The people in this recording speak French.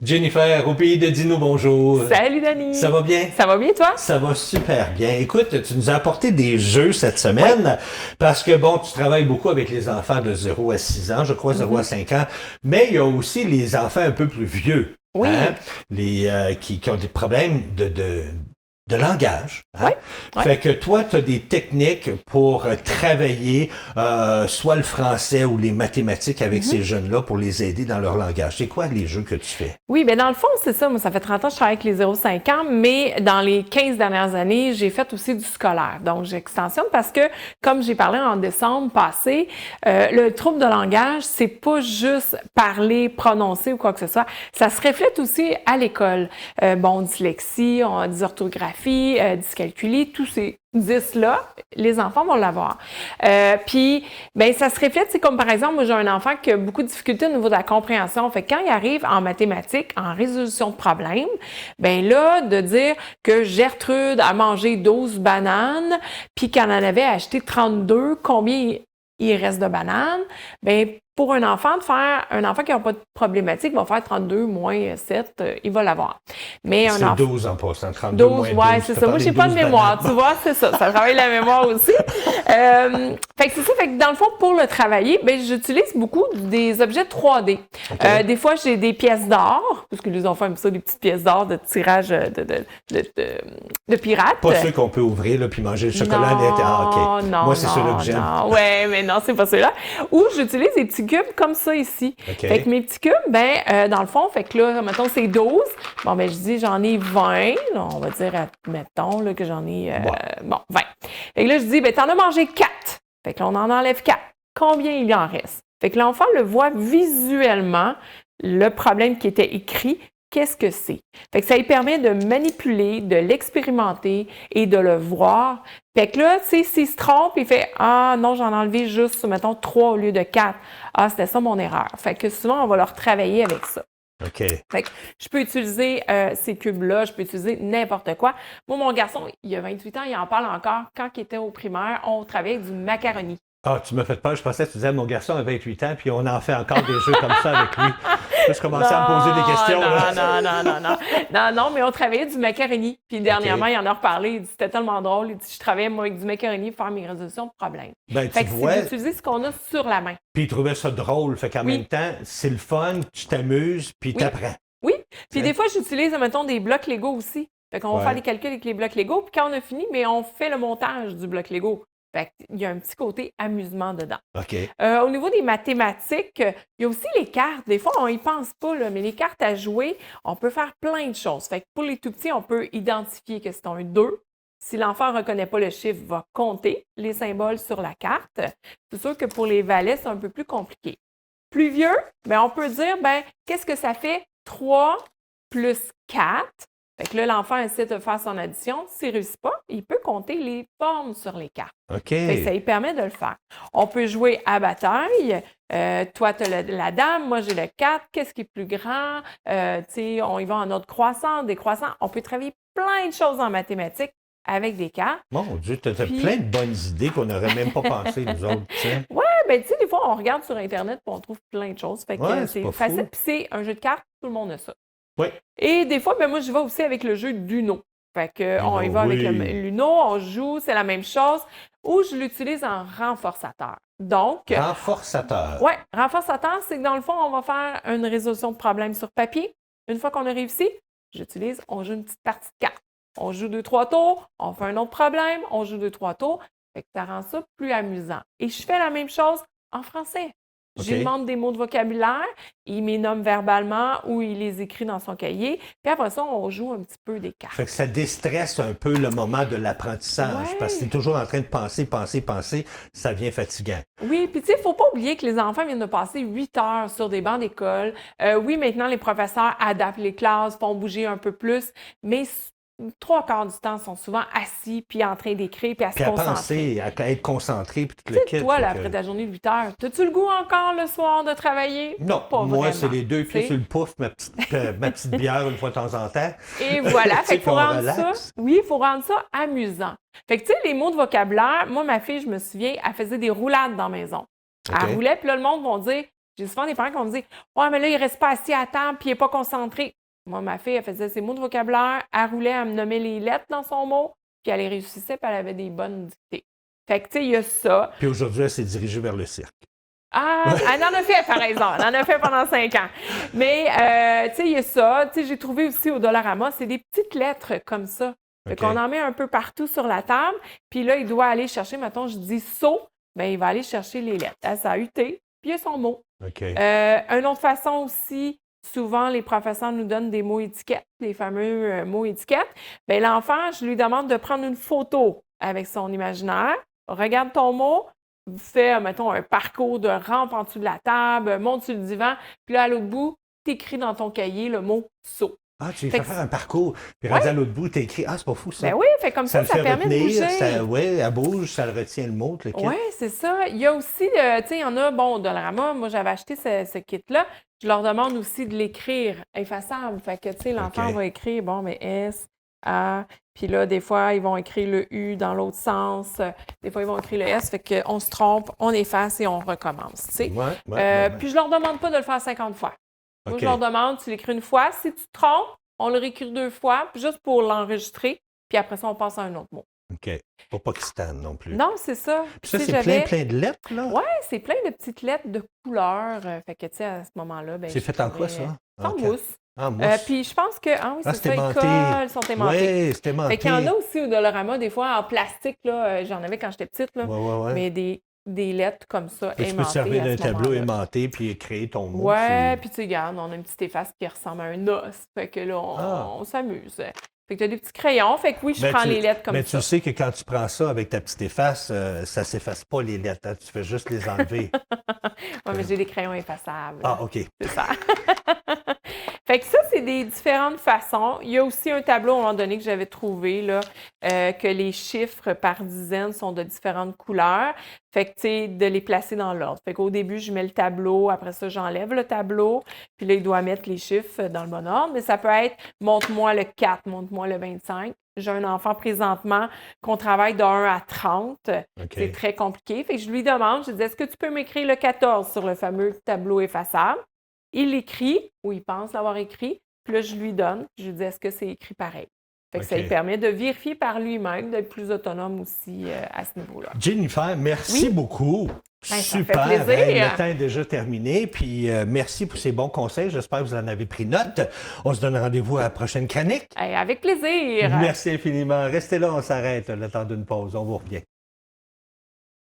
Jennifer, au pays de Dino, bonjour. Salut Dani! Ça va bien? Ça va bien toi? Ça va super bien. Écoute, tu nous as apporté des jeux cette semaine parce que, bon, tu travailles beaucoup avec les enfants de 0 à 6 ans, je crois 0 à 5 ans, mais il y a aussi les enfants un peu plus vieux, Oui. qui ont des problèmes de langage. Hein? Oui. Fait que toi, tu as des techniques pour travailler soit le français ou les mathématiques avec ces jeunes-là pour les aider dans leur langage. C'est quoi les jeux que tu fais? Oui, bien dans le fond, c'est ça. Moi, ça fait 30 ans que je travaille avec les 0-5 ans, mais dans les 15 dernières années, j'ai fait aussi du scolaire. Donc, j'extensionne parce que, comme j'ai parlé en décembre passé, le trouble de langage, c'est pas juste parler, prononcer ou quoi que ce soit. Ça se reflète aussi à l'école. Dyslexie, dysorthographie, dyscalculie, tous ces 10-là, les enfants vont l'avoir. Puis, ben ça se reflète, c'est comme par exemple, moi j'ai un enfant qui a beaucoup de difficultés au niveau de la compréhension. Fait que quand il arrive en mathématiques, en résolution de problèmes, ben là, de dire que Gertrude a mangé 12 bananes, puis qu'elle en avait acheté 32, combien il reste de bananes? Ben pour un enfant qui n'a pas de problématique, va faire 32 moins 7, il va l'avoir. Mais C'est 12 en passant, 32 12, moins 12. ouais, c'est ça. Moi, j'ai pas de mémoire, tu vois, c'est ça. Ça travaille la mémoire aussi. Fait que c'est ça. Fait que dans le fond, pour le travailler, ben j'utilise beaucoup des objets 3D. Okay. Des fois, j'ai des pièces d'or, parce que les enfants aiment ça, des petites pièces d'or de tirage de pirates. Pas ceux qu'on peut ouvrir là, puis manger le chocolat à l'intérieur. Ah, OK. Non, moi, c'est ceux-là que j'aime. Ouais, mais non, c'est pas ceux-là. Ou j'utilise des petits cubes comme ça ici. Okay. Fait que mes petits cubes, dans le fond, fait que là, mettons, c'est 12. Bon, ben je dis, j'en ai 20. Là, on va dire, mettons, là, que j'en ai, 20. Fait que là, je dis, ben t'en as mangé 4. Fait que là, on en enlève 4. Combien il en reste? Fait que l'enfant le voit visuellement, le problème qui était écrit, qu'est-ce que c'est? Fait que ça lui permet de manipuler, de l'expérimenter et de le voir. Fait que là, tu sais, s'il se trompe, il fait « Ah non, j'en ai enlevé juste, mettons, 3 au lieu de 4. Ah, c'était ça mon erreur. » Fait que souvent, on va leur travailler avec ça. OK. Fait que je peux utiliser ces cubes-là, je peux utiliser n'importe quoi. Moi, mon garçon, il a 28 ans, il en parle encore. Quand il était au primaire, on travaillait avec du macaroni. Ah, tu m'as fait peur. Je pensais que tu disais, mon garçon a 28 ans, puis on en fait encore des jeux comme ça avec lui. Là, je commençais à me poser des questions. Non, mais on travaillait du macaroni. Puis dernièrement, il en a reparlé. Il dit, c'était tellement drôle. Il dit, je travaillais, moi, avec du macaroni pour faire mes résolutions de problèmes. Ben, fait tu que vois. c'est d'utiliser ce qu'on a sur la main. Puis il trouvait ça drôle. Fait qu'en même temps, c'est le fun, tu t'amuses, puis t'apprends. Oui. Puis des fois, j'utilise, mettons, des blocs Lego aussi. Fait qu'on va faire des calculs avec les blocs Lego. Puis quand on a fini, mais on fait le montage du bloc Lego. Fait qu'il y a un petit côté amusement dedans. OK. Au niveau des mathématiques, il y a aussi les cartes. Des fois, on y pense pas, là, mais les cartes à jouer, on peut faire plein de choses. Fait que pour les tout-petits, on peut identifier que c'est un 2. Si l'enfant ne reconnaît pas le chiffre, il va compter les symboles sur la carte. C'est sûr que pour les valets, c'est un peu plus compliqué. Plus vieux, on peut dire, qu'est-ce que ça fait 3 plus 4? Fait que là, l'enfant essaie de faire son addition. S'il ne réussit pas, il peut compter les formes sur les cartes. OK. Fait que ça lui permet de le faire. On peut jouer à bataille. Toi, tu as la dame, moi, j'ai le 4. Qu'est-ce qui est plus grand? On y va en ordre croissant, décroissant. On peut travailler plein de choses en mathématiques avec des cartes. Mon Dieu, tu as plein de bonnes idées qu'on n'aurait même pas pensé, nous autres. Oui, tu sais, des fois, on regarde sur Internet et on trouve plein de choses. Fait que c'est facile. Puis c'est un jeu de cartes, tout le monde a ça. Oui. Et des fois, moi, je vais aussi avec le jeu d'Uno. Fait que on y va avec l'Uno, on joue, c'est la même chose. Ou je l'utilise en renforçateur. Donc. Renforçateur. Oui, renforçateur, c'est que dans le fond, on va faire une résolution de problème sur papier. Une fois qu'on a réussi, on joue une petite partie de cartes. On joue 2-3 tours, on fait un autre problème, on joue 2-3 tours. Fait que ça rend ça plus amusant. Et je fais la même chose en français. Je lui demande des mots de vocabulaire, il me les nomme verbalement ou il les écrit dans son cahier. Puis après ça, on joue un petit peu des cartes. Fait que ça déstresse un peu le moment de l'apprentissage parce que tu es toujours en train de penser, ça devient fatigant. Oui, puis tu sais, il ne faut pas oublier que les enfants viennent de passer 8 heures sur des bancs d'école. Oui, maintenant, les professeurs adaptent les classes, font bouger un peu plus, mais 3/4 du temps, sont souvent assis, puis en train d'écrire, puis à se concentrer. À penser, à être concentré, puis tout le kit. Toi, là, après ta journée de 8 heures, as-tu le goût encore le soir de travailler? Non, pas moi, vraiment, c'est les 2 pieds sur le pouf, ma petite bière une fois de temps en temps. Et voilà, fait qu'il faut rendre ça, il faut rendre ça amusant. Fait que, tu sais, les mots de vocabulaire, moi, ma fille, je me souviens, elle faisait des roulades dans la maison. Elle roulait, puis là, le monde va dire, J'ai souvent des parents qui vont me dire « Ouais, mais là, il reste pas assis à table puis il est pas concentré. » Moi, ma fille, elle faisait ses mots de vocabulaire, elle roulait, elle me nommait les lettres dans son mot, puis elle les réussissait, puis elle avait des bonnes dictées. Fait que, tu sais, il y a ça. Puis aujourd'hui, elle s'est dirigée vers le cirque. Ah, elle en a fait, par exemple. Elle en a fait pendant 5 ans. Mais, tu sais, il y a ça. Tu sais, j'ai trouvé aussi au Dollarama, c'est des petites lettres comme ça. Fait qu'on en met un peu partout sur la table. Puis là, il doit aller chercher, mettons, je dis saut, bien, il va aller chercher les lettres. S-A-U-T, puis il y a son mot. Une autre façon aussi, souvent, les professeurs nous donnent des mots étiquettes, les fameux mots étiquettes. Bien, l'enfant, je lui demande de prendre une photo avec son imaginaire. Regarde ton mot. Fais, mettons, un parcours de rampe en dessous de la table, monte sur le divan, puis là, à l'autre bout, t'écris dans ton cahier le mot « saut ». Ah, tu lui fais faire un parcours, puis rendu à l'autre bout, t'écris « Ah, c'est pas fou, ça! » Ben oui, fait comme ça permet de bouger. Oui, elle bouge, ça le retient le mot, le kit. Oui, c'est ça. Il y a aussi, tu sais, il y en a, bon, Dollarama, moi, j'avais acheté ce kit-là. Je leur demande aussi de l'écrire effaçable. Fait que, tu sais, l'enfant va écrire, bon, mais S, A... Puis là, des fois, ils vont écrire le U dans l'autre sens. Des fois, ils vont écrire le S. Fait qu'on se trompe, on efface et on recommence, tu sais. Puis je leur demande pas de le faire 50 fois. Moi, je leur demande, tu l'écris une fois. Si tu te trompes, on le réécrit 2 fois, juste pour l'enregistrer. Puis après ça, on passe à un autre mot. OK. Pour pas qu'il se tanne non plus. Non, c'est ça. Puis ça, c'est plein de lettres, là? Oui, c'est plein de petites lettres de couleurs. Fait que, tu sais, à ce moment-là... C'est fait en quoi, ça? En mousse. En mousse. Puis je pense que, oui, c'est ça, aimanté. Ils sont aimantés. Oui, c'est aimanté. Fait qu'il y en a aussi au Dollarama, des fois, en plastique, là, j'en avais quand j'étais petite, là, mais des lettres comme ça, aimantées. Tu peux te servir d'un tableau aimanté puis créer ton mot. Oui, puis tu regardes, on a une petite efface qui ressemble à un os. Fait que là, on s'amuse. Fait que tu as des petits crayons. Fait que oui, je prends les lettres comme ça. Mais tu sais que quand tu prends ça avec ta petite efface, ça ne s'efface pas les lettres. Hein, tu fais juste les enlever. Oui, mais j'ai des crayons effaçables. Ah, OK. C'est ça. Fait que ça, c'est des différentes façons. Il y a aussi un tableau à un moment donné que j'avais trouvé, là, que les chiffres par dizaine sont de différentes couleurs. Fait que, tu sais, de les placer dans l'ordre. Fait qu'au début, je mets le tableau, après ça, j'enlève le tableau, puis là, il doit mettre les chiffres dans le bon ordre. Mais ça peut être « montre-moi le 4 »,« montre-moi le 25 ». J'ai un enfant présentement qu'on travaille de 1 à 30. C'est très compliqué. Fait que je lui demande, je dis « Est-ce que tu peux m'écrire le 14 sur le fameux tableau effaçable? » Il l'écrit, ou il pense l'avoir écrit, puis là, je lui donne, je lui dis, est-ce que c'est écrit pareil? Fait que ça lui permet de vérifier par lui-même, d'être plus autonome aussi à ce niveau-là. Jennifer, merci beaucoup. Super. Ça fait plaisir. Le temps est déjà terminé. Puis merci pour ces bons conseils. J'espère que vous en avez pris note. On se donne rendez-vous à la prochaine chronique. Avec plaisir. Merci infiniment. Restez là, on s'arrête le temps d'une pause. On vous revient.